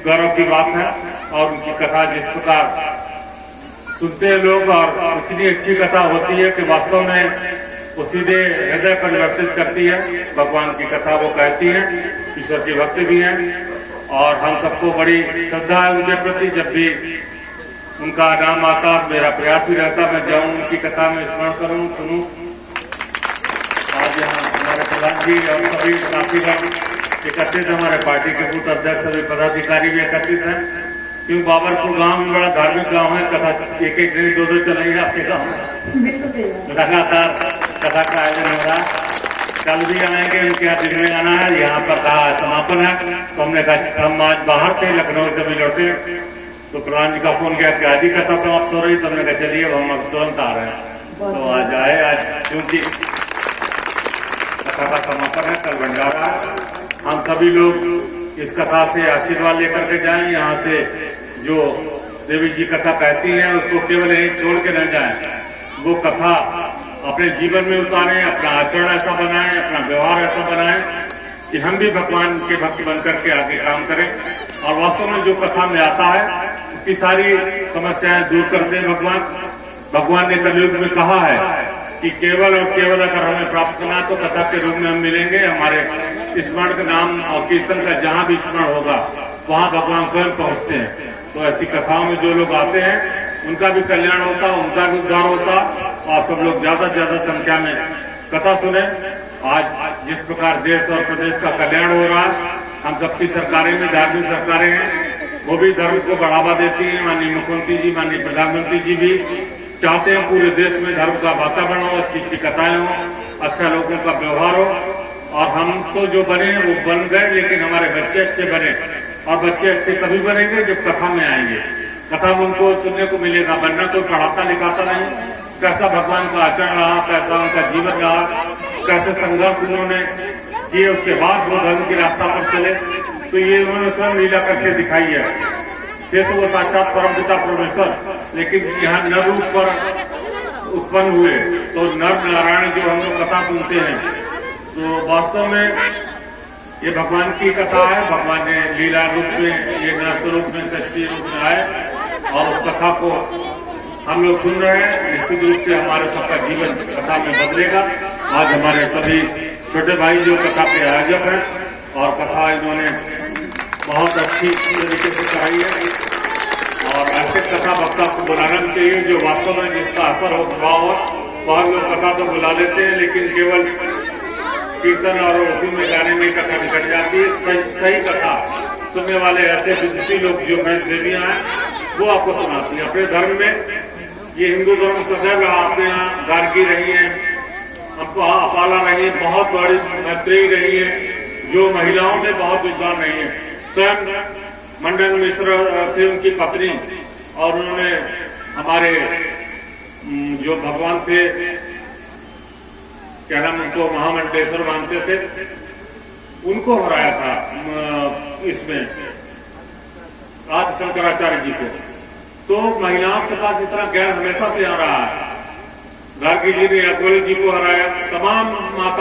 गौरव की बात है। और उनकी कथा जिस प्रकार सुनते हैं लोग, और इतनी अच्छी कथा होती है कि वास्तव में वो सीधे हृदय परिवर्तित करती है। भगवान की कथा वो कहती है, ईश्वर की भक्ति भी है, और हम सबको बड़ी श्रद्धा है उनके प्रति। जब भी उनका नाम आता, मेरा प्रयास भी रहता मैं जाऊं उनकी कथा में, स्मरण करूं, सुनूं। आज यहाँ हमारे प्रधान जी और सभी साथीगण एकत्रित, हमारे पार्टी के बूथ अध्यक्ष, सभी पदाधिकारी भी एकत्रित हैं। क्यों बाबरपुर गांव में बड़ा धार्मिक गांव है, कथा एक एक नहीं दो चल रही है आपके गांव में, लगातार कथा का आयोजन हो रहा है। कल भी आएंगे, उनके यहाँ दिन में आना है। यहाँ पर कहा समापन है, तो हमने कहा हम आज बाहर थे, लखनऊ से भी लौटे, तो प्रधान जी का फोन किया कि आज ही कथा समाप्त हो रही, तो हमने कहा चलिए हम अब तुरंत आ रहे हैं। तो आज आए, आज चूंकि कथा का समापन है, कल भंडारा है। हम सभी लोग इस कथा से आशीर्वाद लेकर के जाएं। यहाँ से जो देवी जी कथा कहती हैं उसको केवल यही छोड़ के न जाएं, वो कथा अपने जीवन में उतारें, अपना आचरण ऐसा बनाएं, अपना व्यवहार ऐसा बनाएं कि हम भी भगवान के भक्त बनकर के आगे काम करें, और वास्तव में जो कथा में आता है उसकी सारी समस्याएं दूर कर दें भगवान। भगवान ने कलयुग में कहा है कि केवल और केवल अगर हमें प्राप्त करना तो कथा के रूप में हम मिलेंगे। हमारे स्मरण का नाम और कीर्तन का जहां भी स्मरण होगा वहां भगवान स्वयं पहुंचते हैं। तो ऐसी कथाओं में जो लोग आते हैं उनका भी कल्याण होता, उनका भी उद्धार होता। आप सब लोग ज्यादा से ज्यादा संख्या में कथा सुने। आज जिस प्रकार देश और प्रदेश का कल्याण हो रहा है, हम सबकी सरकारें भी धार्मिक सरकारें हैं, वो भी धर्म को बढ़ावा देती हैं। माननीय मुख्यमंत्री जी, माननीय प्रधानमंत्री जी भी चाहते हैं पूरे देश में धर्म का वातावरण हो, अच्छी अच्छी कथाएं हो, अच्छा लोगों का व्यवहार हो। और हम तो जो बने वो बन गए, लेकिन हमारे बच्चे अच्छे बने, और बच्चे अच्छे तभी बनेंगे जब कथा में आएंगे। कथा में उनको सुनने को मिलेगा, वरना कोई पढ़ाता लिखाता नहीं कैसा भगवान का आचरण रहा, कैसा उनका जीवन रहा, कैसे संघर्ष उन्होंने किए, उसके बाद वो धर्म की रास्ता पर चले। तो ये उन्होंने स्वयं लीला करके दिखाई है। थे तो वो साक्षात परमपिता परमेश्वर, लेकिन यहाँ नर रूप पर उत्पन्न हुए। तो नर नारायण जो हम लोग कथा सुनते हैं, तो वास्तव में ये भगवान की कथा है। भगवान ने लीला रूप में, ये नर स्वरूप में, षष्ठी रूप में आए, और उस कथा को हम लोग सुन रहे हैं। निश्चित रूप से हमारे सबका जीवन कथा में बदलेगा। आज हमारे सभी छोटे भाई जो कथा के आयोजक हैं, और कथा इन्होंने बहुत अच्छी तरीके से कराई है। और ऐसे कथा वक्ता को बुलाना चाहिए जो वास्तव में जिसका असर हो, प्रभाव हो। बहुत लोग कथा तो बुला लेते हैं, लेकिन केवल कीर्तन और उसी में गाने में कथा निकट जाती है। सही कथा सुनने वाले ऐसे विद्वान लोग जो देवियां हैं, वो आपको सुनाती है अपने धर्म में। ये हिंदू धर्म सदैव आपके यहाँ गार्गी रही है, अपाला रही है, बहुत बड़ी मैत्री रही है, जो महिलाओं में बहुत विद्वान रही है। स्वयं मंडन मिश्र थे उनकी पत्नी, और उन्होंने हमारे जो भगवान थे, क्या नाम, उनको महामंडलेश्वर मानते थे, उनको हराया था इसमें आदि शंकराचार्य जी को। तो महिलाओं के पास इतना ज्ञान हमेशा से आ रहा है। गार्गी जी ने अकोले जी को हराया, तमाम माता